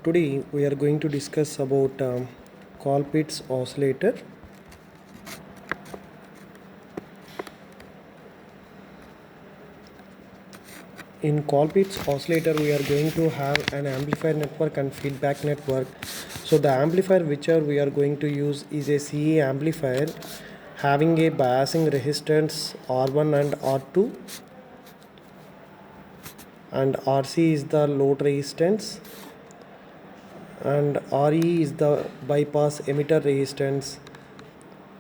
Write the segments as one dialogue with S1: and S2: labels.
S1: Today we are going to discuss about Colpitt's oscillator. In Colpitt's oscillator we are going to have an amplifier network and feedback network. So the amplifier which we are going to use is a CE amplifier having a biasing resistance R1 and R2, and RC is the load resistance, and RE is the bypass emitter resistance.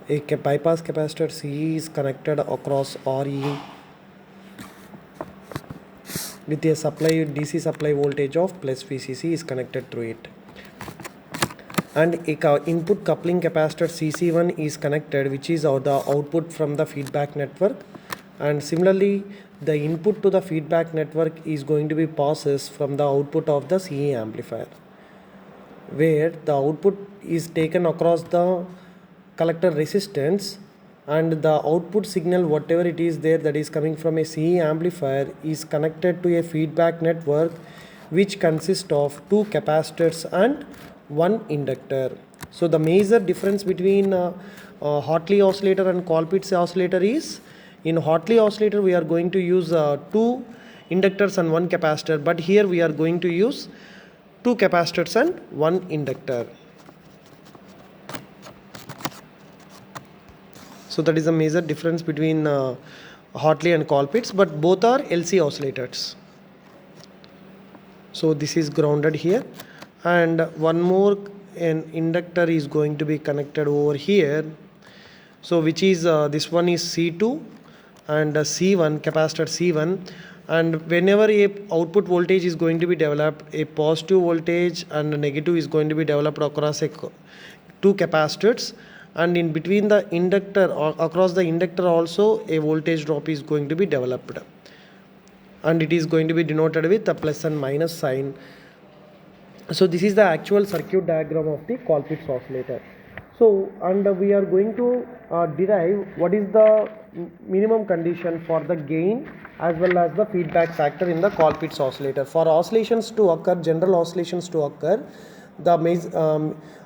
S1: A bypass capacitor CE is connected across RE with a DC supply voltage of plus VCC is connected through it, and a input coupling capacitor CC1 is connected, which is the output from the feedback network. And similarly, the input to the feedback network is going to be passes from the output of the CE amplifier, where the output is taken across the collector resistance, and the output signal whatever it is there that is coming from a CE amplifier is connected to a feedback network which consists of two capacitors and one inductor. So the major difference between Hartley oscillator and Colpitt's oscillator is, in Hartley oscillator we are going to use two inductors and one capacitor, but here we are going to use two capacitors and one inductor. So that is a major difference between Hartley and Colpitt's, but both are LC oscillators. So this is grounded here, and one more an inductor is going to be connected over here. So which is this one is C2 and C1, capacitor C1, and whenever a output voltage is going to be developed, a positive voltage and a negative is going to be developed across two capacitors, and in between the inductor or across the inductor also a voltage drop is going to be developed, and it is going to be denoted with a plus and minus sign. So this is the actual circuit diagram of the Colpitt's oscillator. So, and we are going to derive what is the minimum condition for the gain as well as the feedback factor in the Colpitt's oscillator. For oscillations to occur, general oscillations to occur,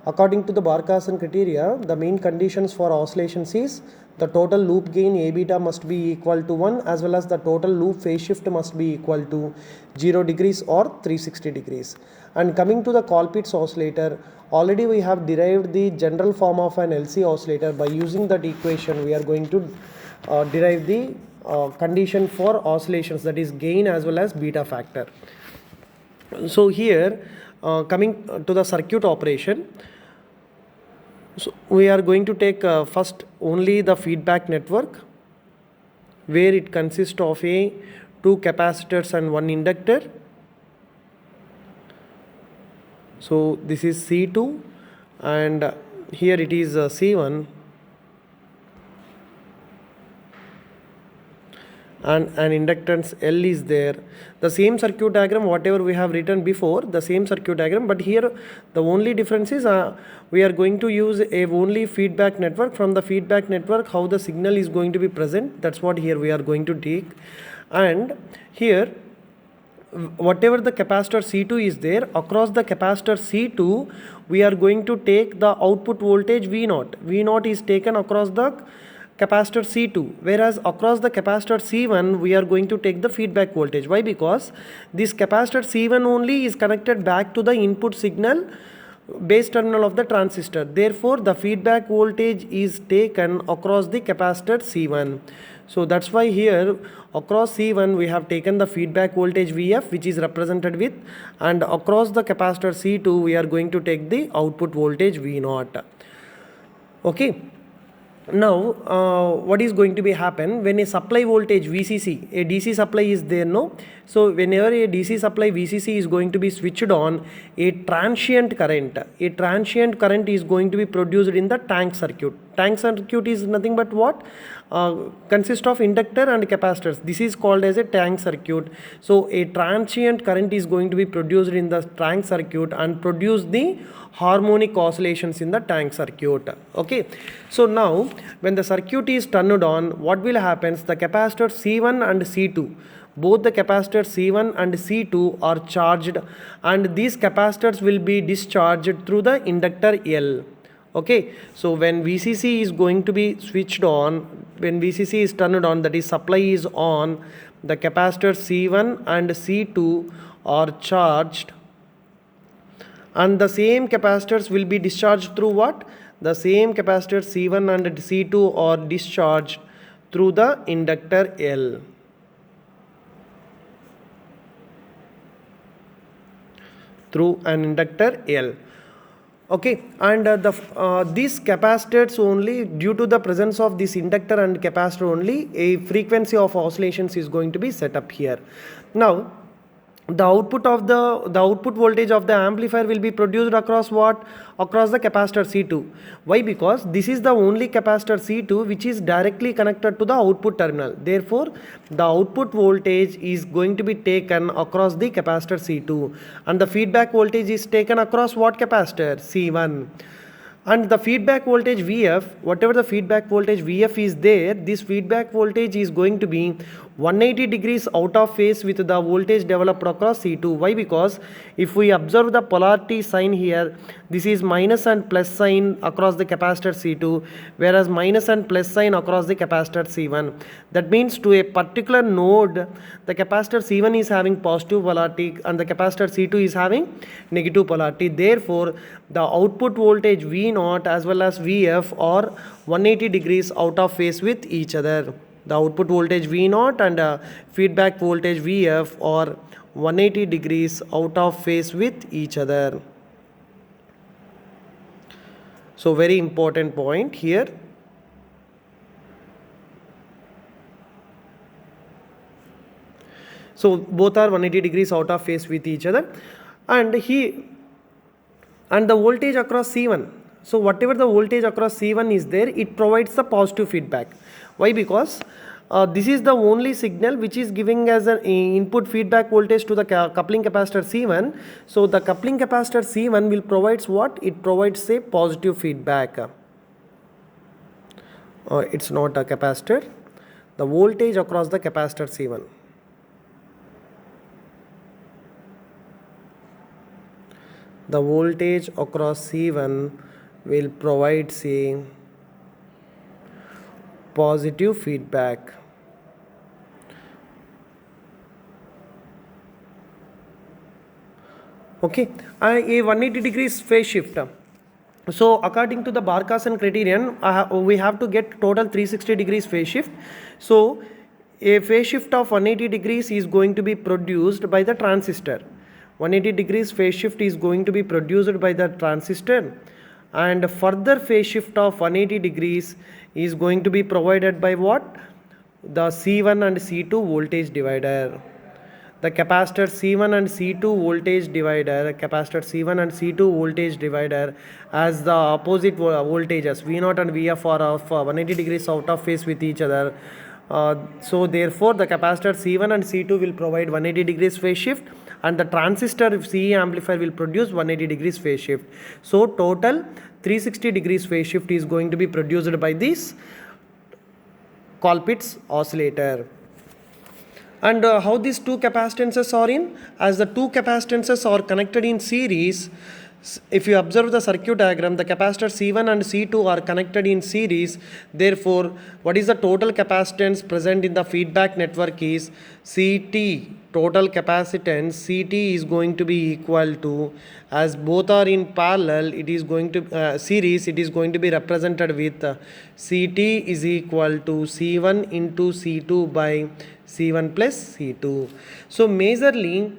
S1: according to the Barkhasan criteria, the main conditions for oscillations is the total loop gain A beta must be equal to 1, as well as the total loop phase shift must be equal to 0 degrees or 360 degrees. And coming to the Colpitt's oscillator, already we have derived the general form of an LC oscillator. By using that equation, we are going to derive the condition for oscillations, that is gain as well as beta factor. So here, coming to the circuit operation, so we are going to take first only the feedback network, where it consists of two capacitors and one inductor. So this is C2, and here it is C1, and an inductance L is there. The same circuit diagram whatever we have written before, the same circuit diagram, but here the only difference is we are going to use a only feedback network. From the feedback network, how the signal is going to be present, that's what here we are going to take. And here whatever the capacitor C2 is there, across the capacitor C2 we are going to take the output voltage V0. V0 is taken across the capacitor C2, whereas across the capacitor C1 we are going to take the feedback voltage. Why? Because this capacitor C1 only is connected back to the input signal base terminal of the transistor. Therefore the feedback voltage is taken across the capacitor C1. So that's why here across C1 we have taken the feedback voltage Vf, which is represented with, and across the capacitor C2 we are going to take the output voltage V0. Okay. Now what is going to be happen when a supply voltage VCC, a DC supply is there, no, So whenever a DC supply VCC is going to be switched on, a transient current is going to be produced in the tank circuit. Tank circuit is nothing but what? Consists of inductor and capacitors. This is called as a tank circuit. So a transient current is going to be produced in the tank circuit and produce the harmonic oscillations in the tank circuit. Okay, so now when the circuit is turned on, what will happen? The capacitors C1 and C2, both the capacitors C1 and C2 are charged, and these capacitors will be discharged through the inductor L. Okay, so when VCC is going to be switched on, when VCC is turned on, that is supply is on, the capacitors C1 and C2 are charged, and the same capacitors will be discharged through what? The same capacitors C1 and C2 are discharged through the inductor L. Through an inductor L. Okay, and these capacitors only, due to the presence of this inductor and capacitor only, a frequency of oscillations is going to be set up here. Now the output voltage of the amplifier will be produced across what? Across the capacitor C2. Why? Because this is the only capacitor C2 which is directly connected to the output terminal. Therefore the output voltage is going to be taken across the capacitor C2, and the feedback voltage is taken across what capacitor? C1. And the feedback voltage Vf, whatever the feedback voltage Vf is there, this feedback voltage is going to be 180 degrees out of phase with the voltage developed across C2. Why? Because if we observe the polarity sign here, this is minus and plus sign across the capacitor C2, whereas minus and plus sign across the capacitor C1. That means to a particular node, the capacitor C1 is having positive polarity and the capacitor C2 is having negative polarity. Therefore, the output voltage V0 as well as Vf are 180 degrees out of phase with each other. The output voltage V0 and feedback voltage Vf are 180 degrees out of phase with each other. So very important point here. So both are 180 degrees out of phase with each other, and the voltage across C1. So whatever the voltage across C1 is there, it provides the positive feedback. Why? Because this is the only signal which is giving as an input feedback voltage to the coupling capacitor C1. So the coupling capacitor C1 will provides what? It provides a positive feedback. It's not a capacitor. The voltage across the capacitor C1. The voltage across C1 will provide a positive feedback. Okay, a 180 degrees phase shift. So according to the Barkhasan criterion, we have to get total 360 degrees phase shift. So a phase shift of 180 degrees is going to be produced by the transistor. 180 degrees phase shift is going to be produced by the transistor, and further phase shift of 180 degrees is going to be provided by what? The C1 and C2 voltage divider. The capacitor C1 and C2 voltage divider, capacitor C1 and C2 voltage divider as the opposite voltages V0 and Vf are of 180 degrees out of phase with each other. So therefore the capacitor C1 and C2 will provide 180 degrees phase shift, and the transistor CE amplifier will produce 180 degrees phase shift. So total 360 degrees phase shift is going to be produced by this Colpitts oscillator. And how these two capacitances are in? As the two capacitances are connected in series, if you observe the circuit diagram, the capacitor C1 and C2 are connected in series. Therefore, what is the total capacitance present in the feedback network is CT. Total capacitance CT is going to be equal to, as both are in parallel, it is going to series, it is going to be represented with CT is equal to C1 into C2 by C1 plus C2. So majorly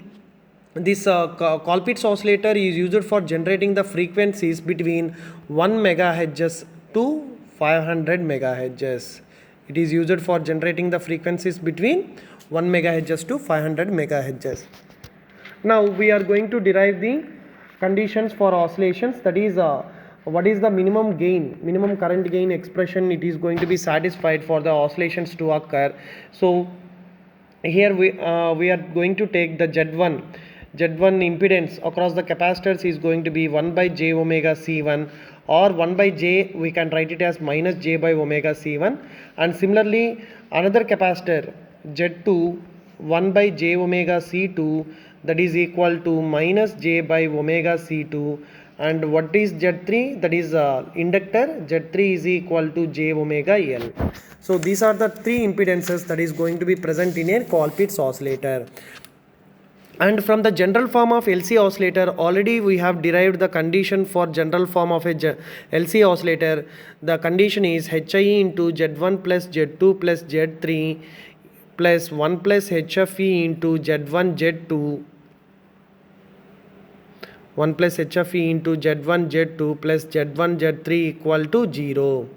S1: this Colpitts oscillator is used for generating the frequencies between 1 MHz to 500 MHz. It is used for generating the frequencies between 1 megahertz to 500 megahertz. Now we are going to derive the conditions for oscillations, that is what is the minimum gain, minimum current gain expression it is going to be satisfied for the oscillations to occur. So here we are going to take the Z1 impedance across the capacitors is going to be 1 by j omega C1, or 1 by j we can write it as minus j by omega C1, and similarly another capacitor Z2 1 by j omega C2, that is equal to minus j by omega C2. And what is Z3? That is inductor Z3 is equal to j omega L. So these are the three impedances that is going to be present in a Colpitts oscillator. And from the general form of LC oscillator, already we have derived the condition for general form of a LC oscillator. The condition is HIE into Z1 plus Z2 plus Z3 plus 1 plus HFE into Z1 Z2, 1 plus HFE into Z1 Z2 plus Z1 Z3 equal to 0.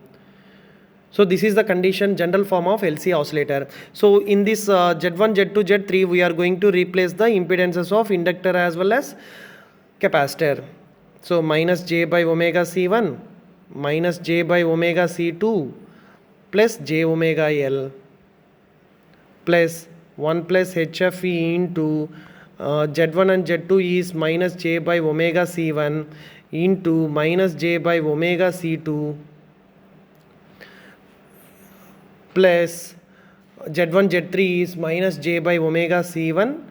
S1: So this is the condition general form of LC oscillator. So in this Z1, Z2, Z3 we are going to replace the impedances of inductor as well as capacitor. So minus j by omega C1 minus j by omega C2 plus j omega L plus 1 plus HFE into Z1 and Z2 is minus j by omega C1 into minus j by omega C2 plus Z1 Z3 is minus j by omega C1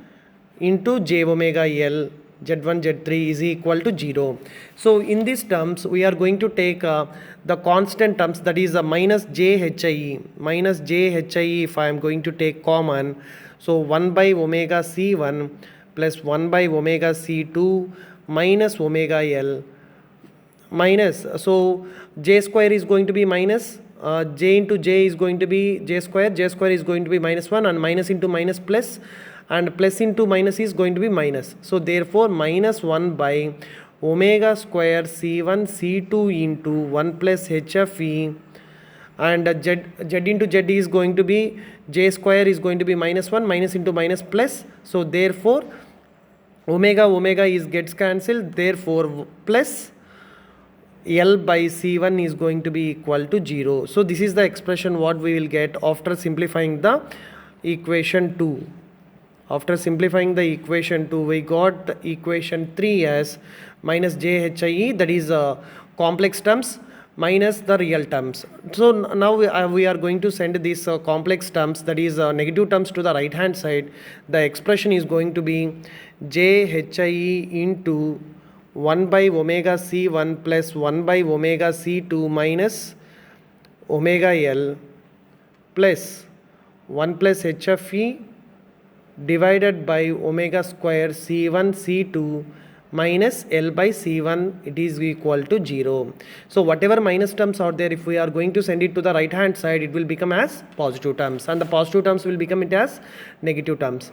S1: into j omega L. Z1 Z3 is equal to 0. So in these terms we are going to take the constant terms, that is minus JHIE. Minus JHIE if I am going to take common, so 1 by omega C1 plus 1 by omega C2 minus omega L minus, so j square is going to be minus, j into j is going to be j square is going to be minus 1, and minus into minus plus, and plus into minus is going to be minus. So therefore minus 1 by omega square C1 C2 into 1 plus HFE, and z into z is going to be j square is going to be minus 1, minus into minus plus. So therefore omega is gets cancelled, therefore plus L by C1 is going to be equal to 0. So this is the expression what we will get after simplifying the equation 2. After simplifying the equation 2, we got the equation 3 as minus JHIE, that is complex terms minus the real terms. So now we are going to send these complex terms, that is negative terms, to the right hand side. The expression is going to be JHIE into 1 by omega C1 plus 1 by omega C2 minus omega L plus 1 plus HFE divided by omega square C1 C2 minus L by C1, it is equal to 0. So whatever minus terms are there, if we are going to send it to the right hand side, it will become as positive terms, and the positive terms will become it as negative terms.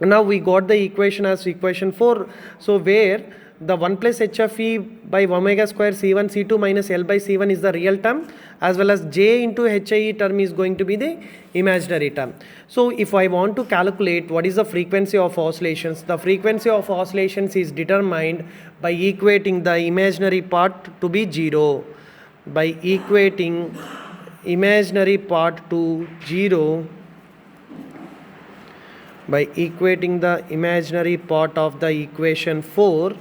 S1: Now we got the equation as equation 4. So where the 1 plus HFE by omega square C1 C2 minus L by C1 is the real term, as well as J into HIE term is going to be the imaginary term. So if I want to calculate what is the frequency of oscillations, the frequency of oscillations is determined by equating the imaginary part to be 0. By equating imaginary part to 0, by equating the imaginary part of the equation 4,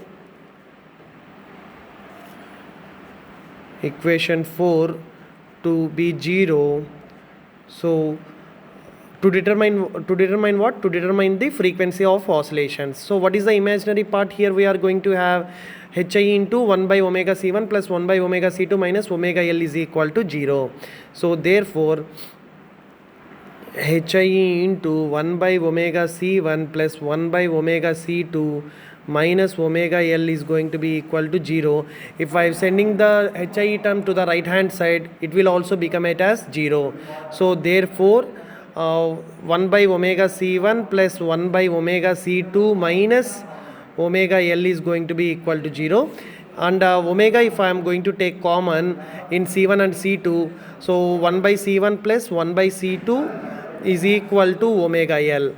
S1: equation 4 to be 0. So to determine what? To determine the frequency of oscillations. So what is the imaginary part here? We are going to have HIE into 1 by omega C1 plus 1 by omega C2 minus omega L is equal to 0. So therefore HIE into 1 by omega C1 plus 1 by omega C2 minus omega L is going to be equal to 0. If I am sending the HIE term to the right hand side, it will also become it as 0. So therefore 1 by omega C1 plus 1 by omega C2 minus omega L is going to be equal to 0. And omega, if I am going to take common in C1 and C2, so 1 by C1 plus 1 by C2 is equal to omega L.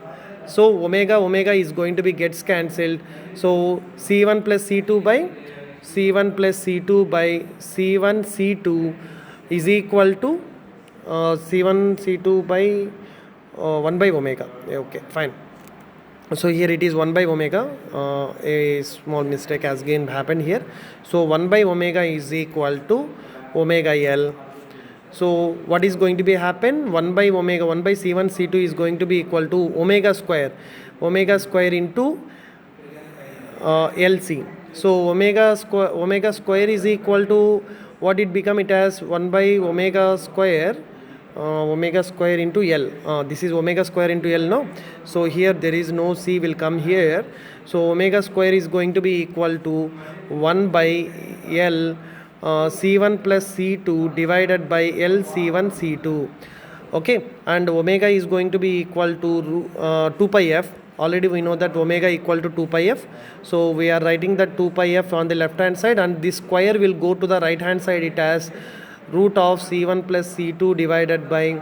S1: So omega is going to be gets cancelled. So C1 plus C2 by C1 plus C2 by C1 C2 is equal to C1 C2 by 1 by omega. Okay, fine. So here it is 1 by omega. A small mistake has again happened here. So 1 by omega is equal to omega L. So what is going to be happen? 1 by omega, 1 by C1 C2 is going to be equal to omega square into LC. So omega square is equal to what it become? It has 1 by omega square into L. This is omega square into L, no? So here there is no C will come here. So omega square is going to be equal to 1 by L C1 plus C2 divided by L C1 C2. Okay, and omega is going to be equal to 2 pi f. Already we know that omega equal to 2 pi f. So we are writing that 2 pi f on the left hand side, and this square will go to the right hand side. It has root of C1 plus C2 divided by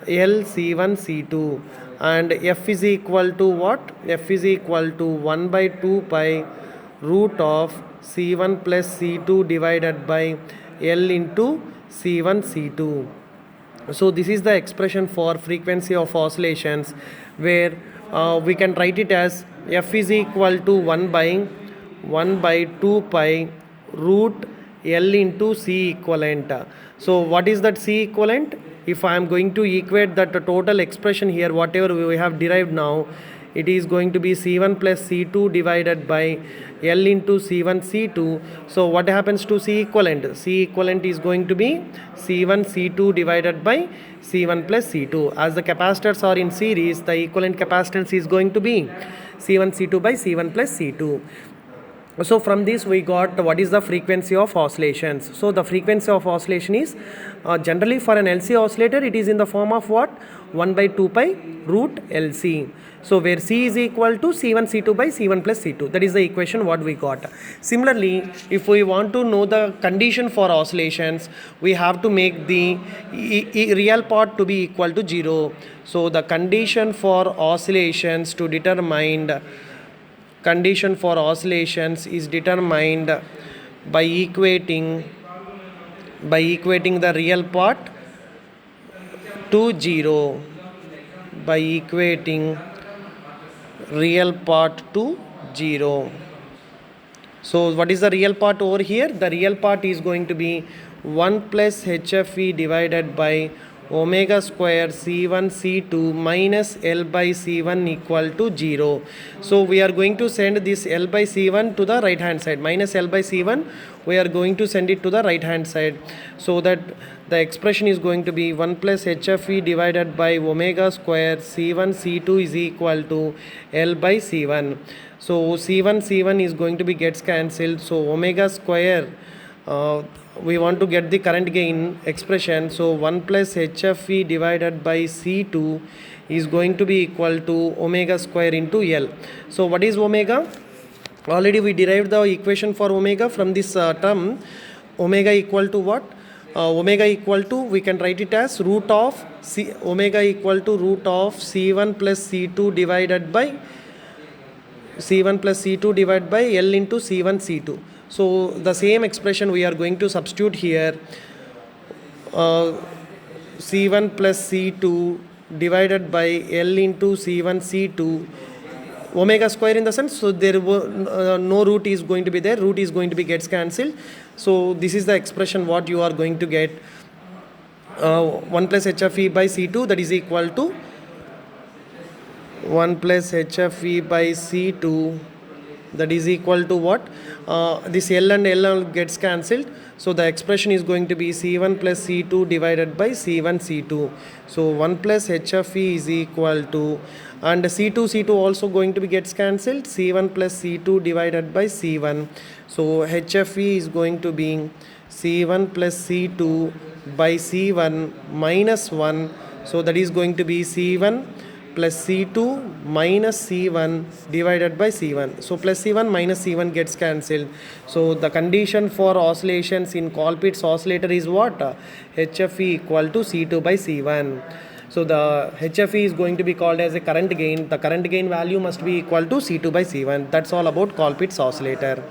S1: L C1 C2, and f is equal to what? F is equal to 1 by 2 pi root of C1 plus C2 divided by L into C1 C2. So this is the expression for frequency of oscillations, where we can write it as f is equal to 1 by 2 pi root L into C equivalent. So what is that C equivalent? If I am going to equate that total expression here, whatever we have derived now, it is going to be C1 plus C2 divided by L into C1 C2. So what happens to C equivalent? C equivalent is going to be C1 C2 divided by C1 plus C2. As the capacitors are in series, the equivalent capacitance is going to be C1 C2 by C1 plus C2. So from this we got what is the frequency of oscillations. So the frequency of oscillation is generally for an LC oscillator, it is in the form of what? 1 by 2 pi root LC. So where C is equal to C1 C2 by C1 plus C2. That is the equation what we got. Similarly, if we want to know the condition for oscillations, we have to make the real part to be equal to 0. So the condition for oscillations to determine condition for oscillations is determined by equating the real part to 0, by equating real part to 0. So what is the real part over here? The real part is going to be 1 plus HFE divided by omega square C1 C2 minus L by C1 equal to 0. So we are going to send this L by C1 to the right hand side. Minus L by C1, we are going to send it to the right hand side. So that the expression is going to be 1 plus HFE divided by omega square C1 C2 is equal to L by C1. So C1 is going to be gets cancelled. So omega square, we want to get the current gain expression. So 1 plus HFE divided by C2 is going to be equal to omega square into L. So what is omega? Already we derived the equation for omega from this term. Omega equal to what? Omega equal to, we can write it as root of omega equal to root of C1 plus C2 divided by L into C1 C2. So the same expression we are going to substitute here. C1 plus C2 divided by L into C1 C2, omega square in the sense, so there no root is going to be there, root is going to be gets cancelled. So this is the expression what you are going to get, 1 plus HFE by C2, that is equal to 1 plus HFE by C2, that is equal to what? This L and L gets cancelled. So the expression is going to be C1 plus C2 divided by C1 C2. So 1 plus HFE is equal to, and C2 also going to be gets cancelled, C1 plus C2 divided by C1. So HFE is going to be C1 plus C2 by C1 minus 1. So that is going to be C1 plus C2 minus C1 divided by C1. So plus C1 minus C1 gets cancelled. So the condition for oscillations in Colpitt's oscillator is what? HFE equal to C2 by C1. So the HFE is going to be called as a current gain. The current gain value must be equal to C2 by C1. That's all about Colpitt's oscillator.